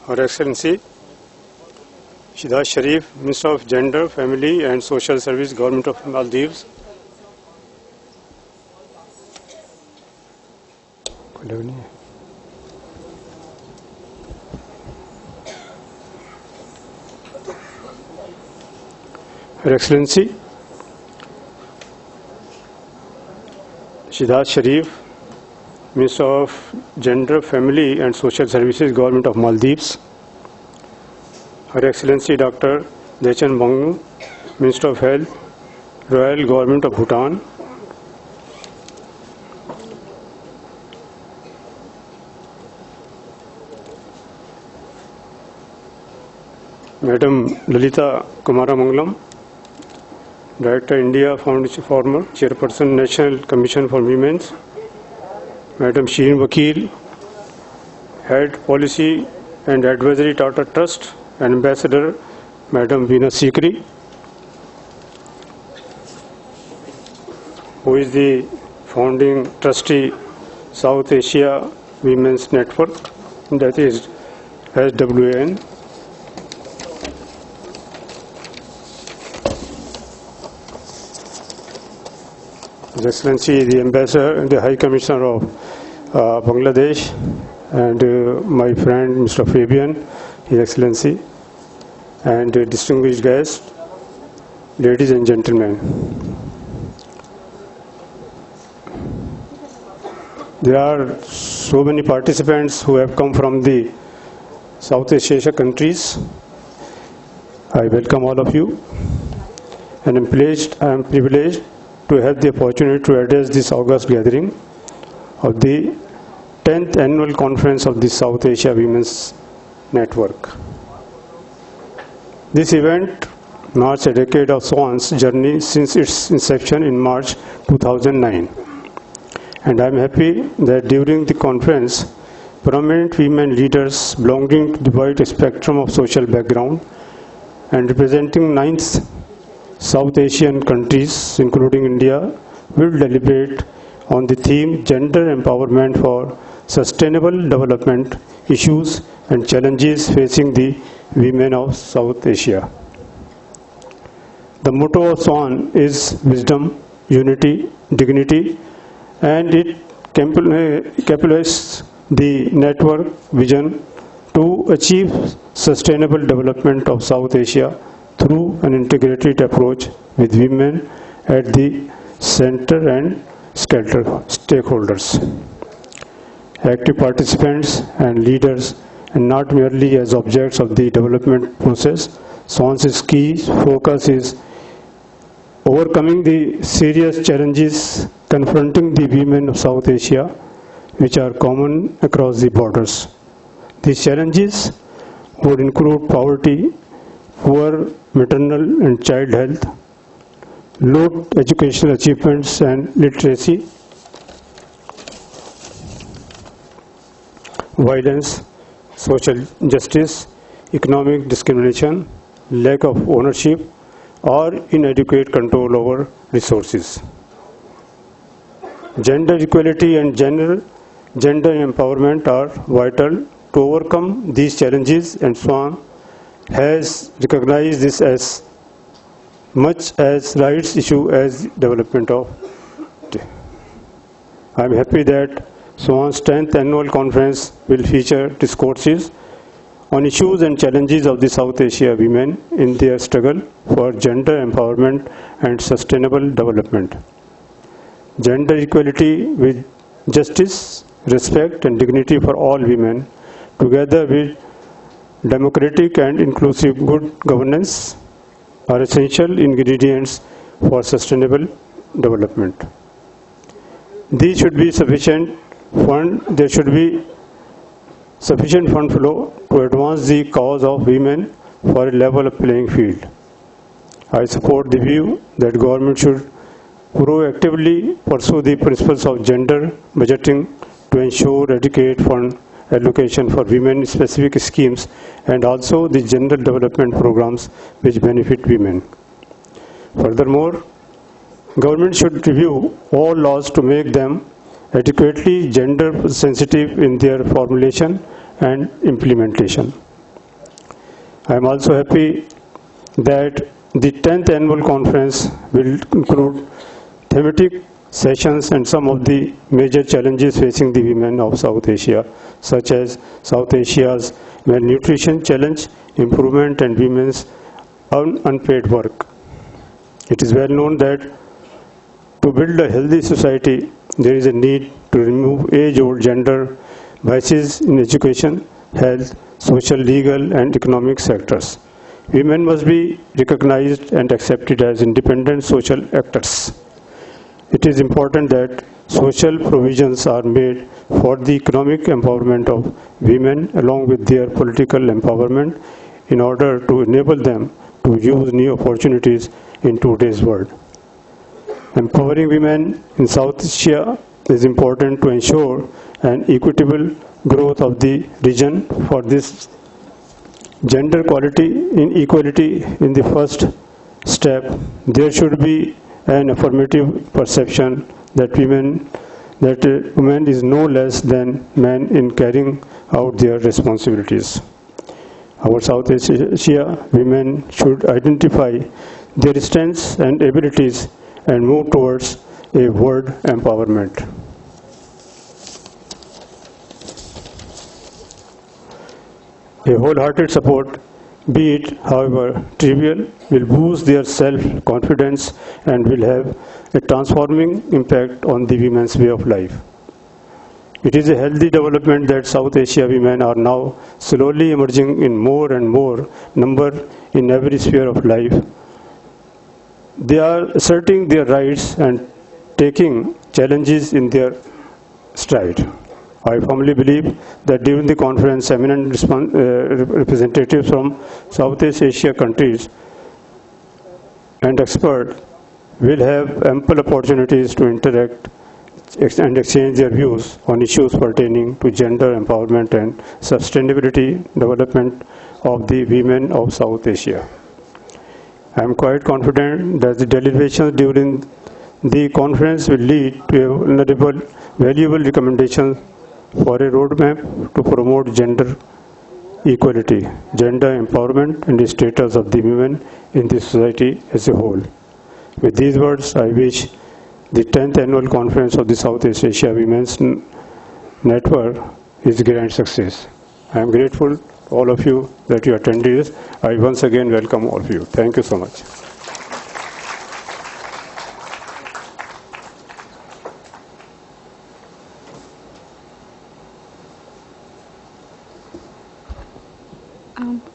Her Excellency Shihda Sharif, Minister of Gender, Family and Social Service, Government of Maldives. Her Excellency Shihda Sharif, Minister of Gender, Family and Social Services, Government of Maldives. Her Excellency Dr. Dechan Bangnu, Minister of Health, Royal Government of Bhutan. Madam Lalita Kumaramangalam, Director India Foundation, former Chairperson National Commission for Women. Madam Shireen Vakil, Head Policy and Advisory Tata Trust, and Ambassador Madam Veena Sikri, who is the founding trustee South Asia Women's Network, that is SWAN. His Excellency the Ambassador and the High Commissioner of Bangladesh, and my friend Mr. Fabian, His Excellency, and distinguished guests, ladies and gentlemen. There are so many participants who have come from the Southeast Asia countries. I welcome all of you, and I am privileged to have the opportunity to address this august gathering of the 10th Annual Conference of the South Asia Women's Network. This event marks a decade of SWAN's journey since its inception in March 2009. And I am happy that during the conference, prominent women leaders belonging to the wide spectrum of social background and representing 9 South Asian countries, including India, will deliberate on the theme Gender Empowerment for Sustainable Development, Issues and Challenges Facing the Women of South Asia. The motto of SWAN is Wisdom, Unity, Dignity, and it encapsulates the network vision to achieve sustainable development of South Asia through an integrated approach with women at the center and stakeholders, active participants and leaders, and not merely as objects of the development process. SWAN's key focus is overcoming the serious challenges confronting the women of South Asia, which are common across the borders. These challenges would include poverty, poor maternal and child health, low educational achievements and literacy, violence, social injustice, economic discrimination, lack of ownership, or inadequate control over resources. Gender equality and gender empowerment are vital to overcome these challenges, and SWAN has recognized this as much as rights issue as development of. I am happy that SWAN's 10th annual conference will feature discourses on issues and challenges of the South Asia women in their struggle for gender empowerment and sustainable development. Gender equality with justice, respect and dignity for all women, together with democratic and inclusive good governance, are essential ingredients for sustainable development. There should be sufficient fund flow to advance the cause of women for a level playing field. I support the view that government should proactively pursue the principles of gender budgeting to ensure adequate fund allocation for women-specific schemes and also the gender development programs which benefit women. Furthermore, government should review all laws to make them adequately gender sensitive in their formulation and implementation. I am also happy that the 10th annual conference will include thematic sessions and some of the major challenges facing the women of South Asia, such as South Asia's malnutrition challenge, improvement, and women's unpaid work. It is well known that to build a healthy society, there is a need to remove age-old gender biases in education, health, social, legal, and economic sectors. Women must be recognized and accepted as independent social actors. It is important that social provisions are made for the economic empowerment of women along with their political empowerment in order to enable them to use new opportunities in today's world. Empowering women in South Asia is important to ensure an equitable growth of the region. For this gender equality in the first step, there should be an affirmative perception that women is no less than men in carrying out their responsibilities. Our South Asia women should identify their strengths and abilities and move towards a world empowerment. A wholehearted support, be it however trivial, will boost their self-confidence and will have a transforming impact on the women's way of life. It is a healthy development that South Asia women are now slowly emerging in more and more number in every sphere of life. They are asserting their rights and taking challenges in their stride. I firmly believe that during the conference, eminent representatives from Southeast Asia countries and experts will have ample opportunities to interact and exchange their views on issues pertaining to gender empowerment and sustainability development of the women of South Asia. I am quite confident that the deliberations during the conference will lead to valuable recommendations for a roadmap to promote gender equality, gender empowerment, and the status of the women in the society as a whole. With these words, I wish the 10th annual conference of the Southeast Asia Women's Network is a grand success. I am grateful to all of you that you attended this. I once again welcome all of you. Thank you so much.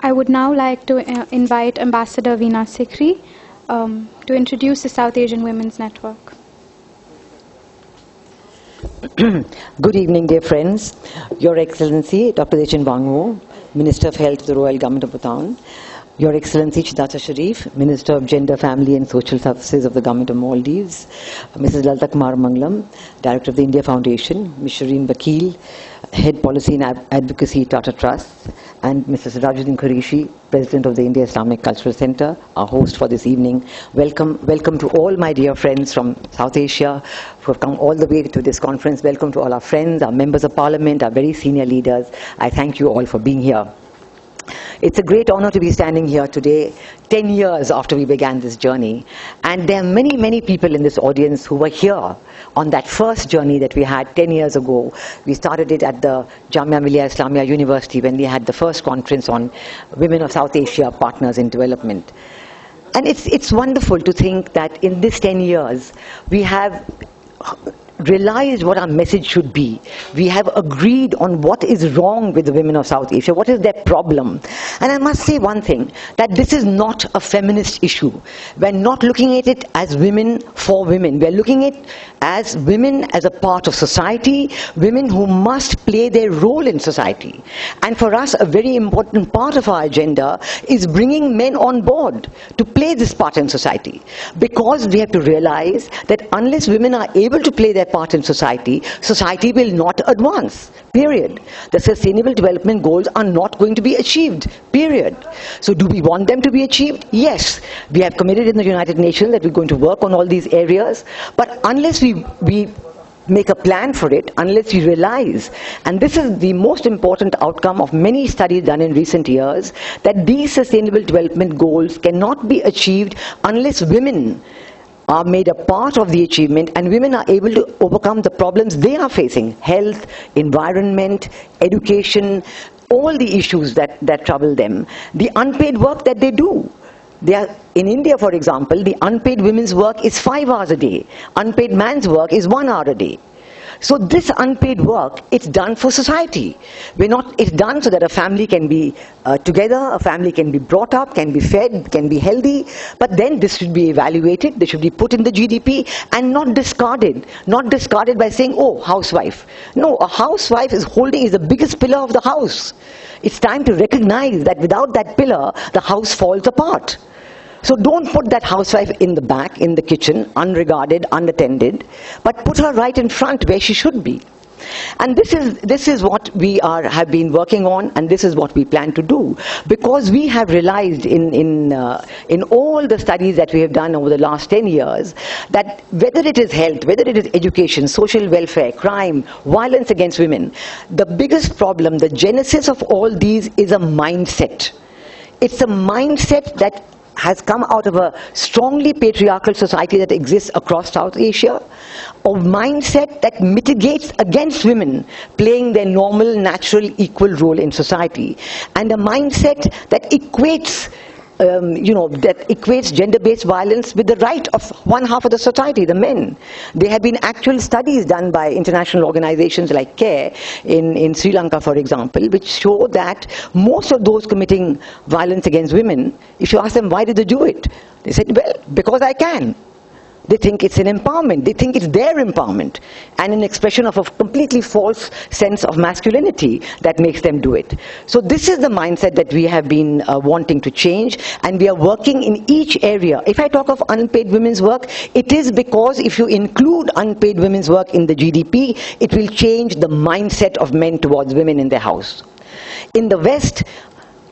I would now like to invite Ambassador Veena Sikri to introduce the South Asian Women's Network. Good evening, dear friends. Your Excellency, Dr. Dechen Wangwo, Minister of Health of the Royal Government of Bhutan, Your Excellency Chidata Sharif, Minister of Gender, Family and Social Services of the Government of Maldives, Mrs. Lalita Kumar Mangalam, Director of the India Foundation, Ms. Shireen Vakil, Head Policy and Advocacy, Tata Trusts, and Mrs. Rajuddin Qureshi, President of the India Islamic Cultural Center, our host for this evening. Welcome to all my dear friends from South Asia who have come all the way to this conference. Welcome to all our friends, our members of parliament, our very senior leaders. I thank you all for being here. It's a great honor to be standing here today, 10 years after we began this journey. And there are many, many people in this audience who were here on that first journey that we had 10 years ago. We started it at the Jamia Millia Islamia University when we had the first conference on Women of South Asia Partners in Development. And it's wonderful to think that in this 10 years, we have realized what our message should be. We have agreed on what is wrong with the women of South Asia, what is their problem. And I must say one thing, that this is not a feminist issue. We're not looking at it as women for women. We're looking at it as women as a part of society, women who must play their role in society. And for us, a very important part of our agenda is bringing men on board to play this part in society. Because we have to realize that unless women are able to play their part in society, society will not advance, period. The Sustainable Development Goals are not going to be achieved, period. So do we want them to be achieved? Yes. We have committed in the United Nations that we're going to work on all these areas, but unless we make a plan for it unless we realize, and this is the most important outcome of many studies done in recent years, that these sustainable development goals cannot be achieved unless women are made a part of the achievement and women are able to overcome the problems they are facing: health, environment, education, all the issues that trouble them, the unpaid work that they do. In India, for example, the unpaid women's work is 5 hours a day. Unpaid man's work is 1 hour a day. So this unpaid work, it's done for society. It's done so that a family can be together, a family can be brought up, can be fed, can be healthy. But then this should be evaluated, this should be put in the GDP and not discarded. Not discarded by saying, oh, housewife. No, a housewife is the biggest pillar of the house. It's time to recognize that without that pillar, the house falls apart. So don't put that housewife in the back, in the kitchen, unregarded, unattended, but put her right in front where she should be. And this is what we have been working on, and this is what we plan to do, because we have realized in all the studies that we have done over the last 10 years that whether it is health, whether it is education, social welfare, crime, violence against women, the biggest problem, the genesis of all these is a mindset. It's a mindset that has come out of a strongly patriarchal society that exists across South Asia, a mindset that mitigates against women playing their normal, natural, equal role in society, and a mindset that equates gender-based violence with the right of one half of the society, the men. There have been actual studies done by international organizations like CARE in Sri Lanka, for example, which show that most of those committing violence against women, if you ask them why did they do it, they said, well, because I can. They think it's an empowerment. They think it's their empowerment and an expression of a completely false sense of masculinity that makes them do it. So this is the mindset that we have been wanting to change, and we are working in each area. If I talk of unpaid women's work, it is because if you include unpaid women's work in the GDP, it will change the mindset of men towards women in their house. In the West,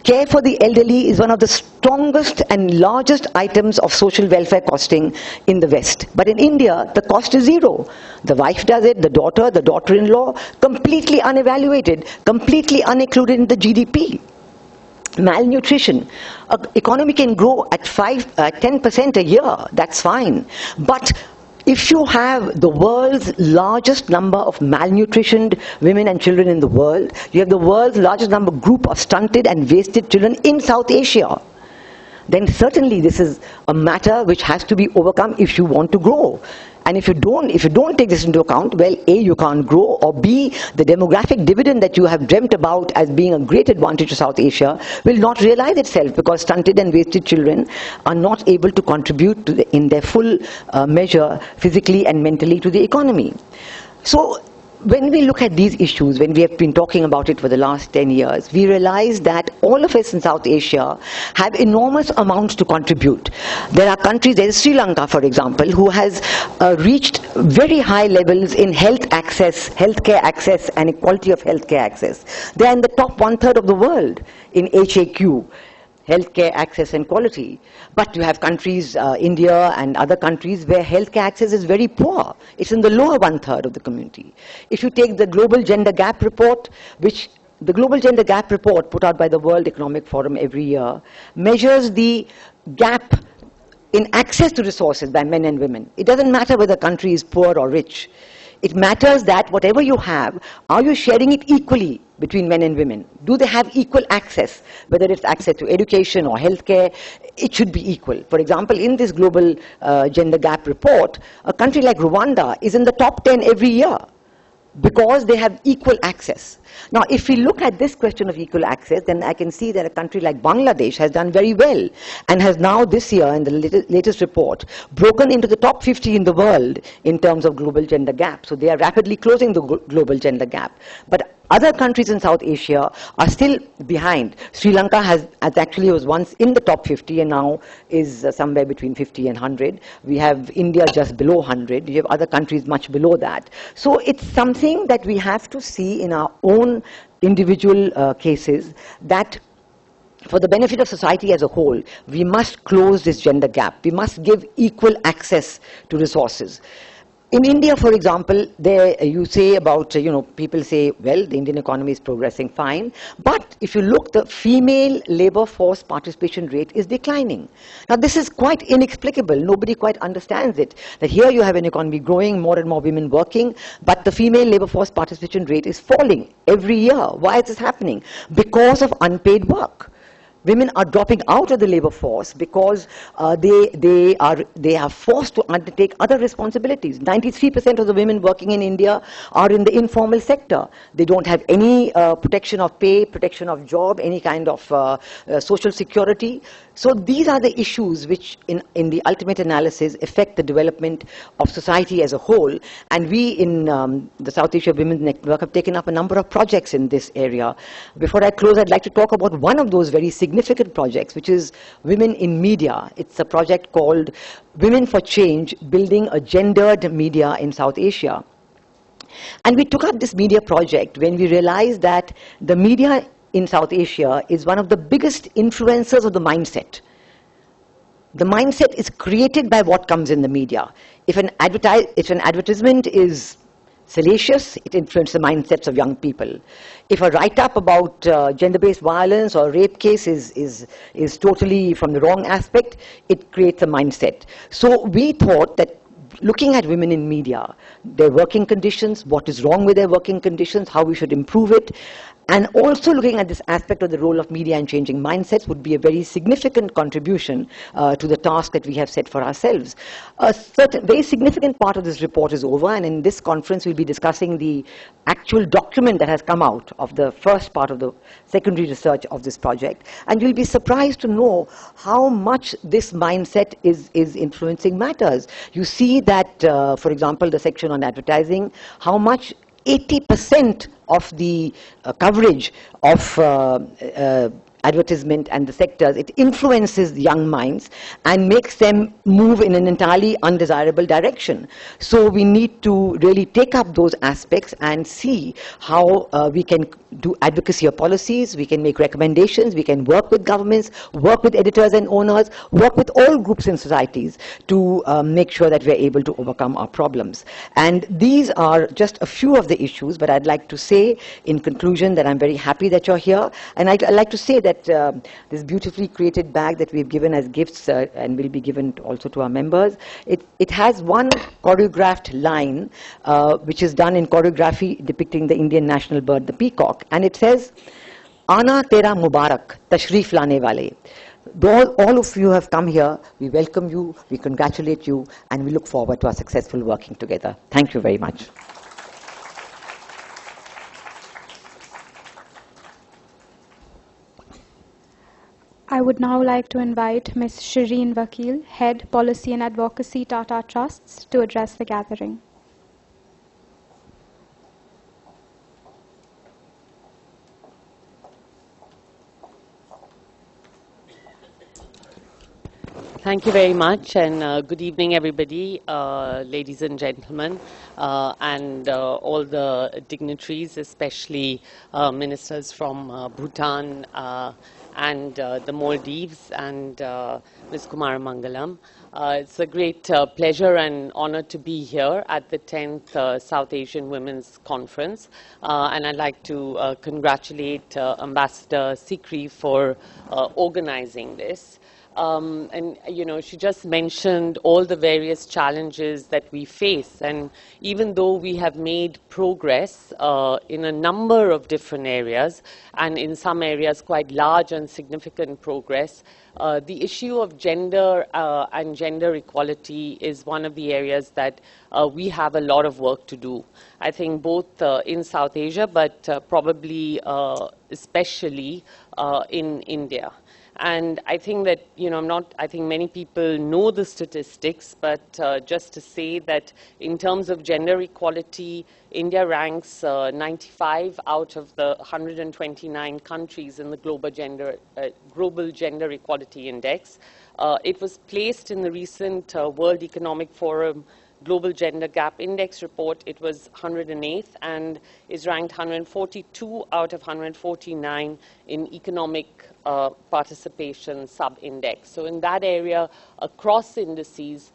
care for the elderly is one of the strongest and largest items of social welfare costing in the West. But in India, the cost is zero. The wife does it, the daughter-in-law, completely unevaluated, completely unincluded in the GDP. Malnutrition. An economy can grow at 10% a year, that's fine. But if you have the world's largest number of malnutritioned women and children in the world, you have the world's largest group of stunted and wasted children in South Asia, then certainly this is a matter which has to be overcome if you want to grow. And if you don't take this into account, well, A, you can't grow, or B, the demographic dividend that you have dreamt about as being a great advantage to South Asia will not realize itself, because stunted and wasted children are not able to contribute in their full measure physically and mentally to the economy. So when we look at these issues, when we have been talking about it for the last 10 years, we realize that all of us in South Asia have enormous amounts to contribute. There are countries, there is Sri Lanka, for example, who has reached very high levels in healthcare access and equality of healthcare access. They are in the top 1/3 of the world in HAQ, healthcare access and quality. But you have countries, India and other countries, where healthcare access is very poor. It's in the lower 1/3 of the community. If you take the Global Gender Gap Report, the Global Gender Gap Report put out by the World Economic Forum every year, measures the gap in access to resources by men and women. It doesn't matter whether the country is poor or rich. It matters that whatever you have, are you sharing it equally between men and women? Do they have equal access? Whether it's access to education or healthcare, it should be equal. For example, in this Global Gender Gap Report, a country like Rwanda is in the top 10 every year because they have equal access. Now, if we look at this question of equal access, then I can see that a country like Bangladesh has done very well and has now this year, in the latest report, broken into the top 50 in the world in terms of global gender gap. So they are rapidly closing the global gender gap. But other countries in South Asia are still behind. Sri Lanka was once in the top 50 and now is somewhere between 50 and 100. We have India just below 100. You have other countries much below that. So it's something that we have to see in our own individual cases, that for the benefit of society as a whole, we must close this gender gap. We must give equal access to resources. In India, for example, there you say about, people say, well, the Indian economy is progressing fine. But if you look, the female labor force participation rate is declining. Now, this is quite inexplicable. Nobody quite understands it. That here you have an economy growing, more and more women working, but the female labor force participation rate is falling every year. Why is this happening? Because of unpaid work. Women are dropping out of the labor force because they are forced to undertake other responsibilities. 93% of the women working in India are in the informal sector. They don't have any protection of pay, protection of job, any kind of social security. So these are the issues which in the ultimate analysis affect the development of society as a whole. And we in the South Asia Women's Network have taken up a number of projects in this area. Before I close, I'd like to talk about one of those very significant projects, which is Women in Media. It's a project called Women for Change, Building a Gendered Media in South Asia. And we took up this media project when we realized that the media in South Asia is one of the biggest influencers of the mindset. The mindset is created by what comes in the media. If an advertisement is salacious, it influences the mindsets of young people. If a write-up about gender-based violence or rape case is totally from the wrong aspect, it creates a mindset. So we thought that looking at women in media, their working conditions, what is wrong with their working conditions, how we should improve it, and also looking at this aspect of the role of media in changing mindsets would be a very significant contribution to the task that we have set for ourselves. A very significant part of this report is over, and in this conference we'll be discussing the actual document that has come out of the first part of the secondary research of this project. And you'll be surprised to know how much this mindset is influencing matters. You see that, for example, the section on advertising, how much 80% of the coverage of advertisement and the sectors, it influences young minds and makes them move in an entirely undesirable direction. So we need to really take up those aspects and see how we can do advocacy of policies, we can make recommendations, we can work with governments, work with editors and owners, work with all groups in societies to make sure that we're able to overcome our problems. And these are just a few of the issues, but I'd like to say in conclusion that I'm very happy that you're here, and I'd like to say that this beautifully created bag that we've given as gifts and will be given also to our members, it has one choreographed line which is done in choreography depicting the Indian national bird, the peacock. And it says, Ana Tera Mubarak, Tashrif Lane Wale. All of you have come here, we welcome you, we congratulate you, and we look forward to our successful working together. Thank you very much. I would now like to invite Ms. Shireen Vakil, Head Policy and Advocacy, Tata Trusts, to address the gathering. Thank you very much, and good evening, everybody, ladies and gentlemen, and all the dignitaries, especially ministers from Bhutan and the Maldives, and Ms. Kumara Mangalam. It's a great pleasure and honor to be here at the 10th South Asian Women's Conference, and I'd like to congratulate Ambassador Sikri for organizing this. And she just mentioned all the various challenges that we face, and even though we have made progress in a number of different areas, and in some areas quite large and significant progress, the issue of gender and gender equality is one of the areas that we have a lot of work to do. I think both in South Asia, but probably especially in India. And I think that, I think many people know the statistics, but just to say that in terms of gender equality, India ranks 95 out of the 129 countries in the Global Gender Equality Index. It was placed in the recent World Economic Forum Global Gender Gap Index report. It was 108th and is ranked 142 out of 149 in economic participation sub-index. So in that area, across indices,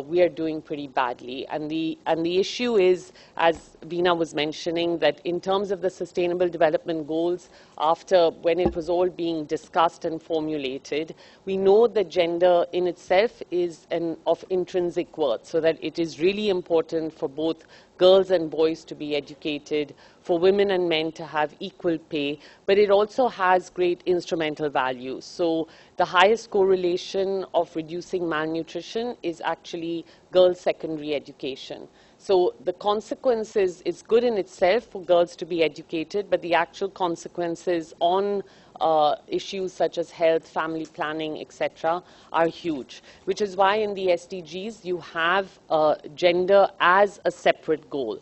we are doing pretty badly. And the issue is, as Veena was mentioning, that in terms of the Sustainable Development Goals, after when it was all being discussed and formulated, we know that gender in itself is of intrinsic worth, so that it is really important for both girls and boys to be educated, for women and men to have equal pay, but it also has great instrumental value. So the highest correlation of reducing malnutrition is actually girls' secondary education. So the consequences, it's good in itself for girls to be educated, but the actual consequences on issues such as health, family planning, etc., are huge, which is why in the SDGs you have gender as a separate goal,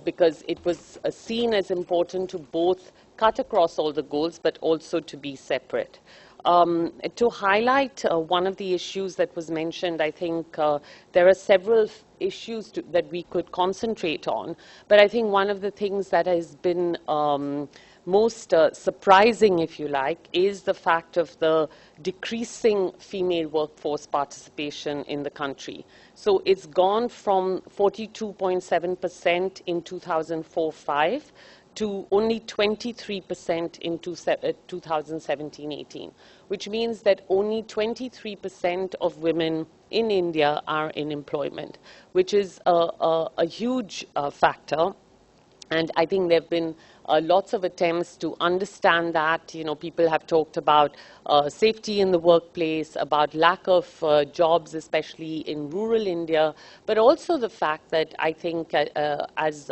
because it was seen as important to both cut across all the goals, but also to be separate. To highlight one of the issues that was mentioned, I think there are several issues that we could concentrate on, but I think one of the things that has been most surprising, if you like, is the fact of the decreasing female workforce participation in the country. So it's gone from 42.7% in 2004-05 to only 23% in 2017-18, which means that only 23% of women in India are in employment, which is a huge factor. And I think there have been lots of attempts to understand that. You know, people have talked about safety in the workplace, about lack of jobs, especially in rural India, but also the fact that I think, as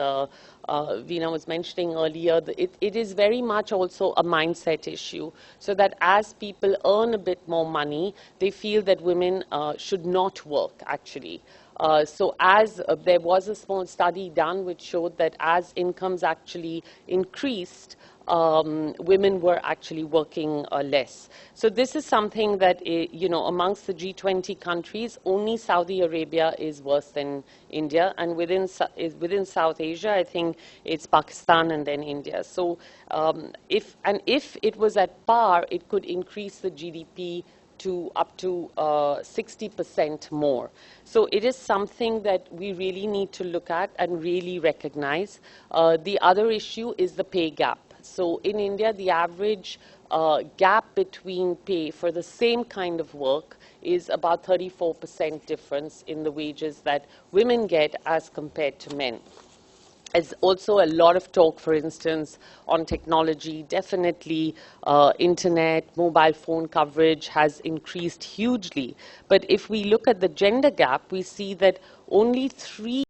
Veena was mentioning earlier, it is very much also a mindset issue. So that as people earn a bit more money, they feel that women should not work, actually. So as there was a small study done which showed that as incomes actually increased, women were actually working less. So this is something that, you know, amongst the G20 countries, only Saudi Arabia is worse than India, and within South Asia, I think it's Pakistan and then India. So if it was at par, it could increase the GDP to up to 60% more. So it is something that we really need to look at and really recognize. The other issue is the pay gap. So in India, the average gap between pay for the same kind of work is about 34% difference in the wages that women get as compared to men. There's also a lot of talk, for instance, on technology. Definitely, internet, mobile phone coverage has increased hugely. But if we look at the gender gap, we see that only 3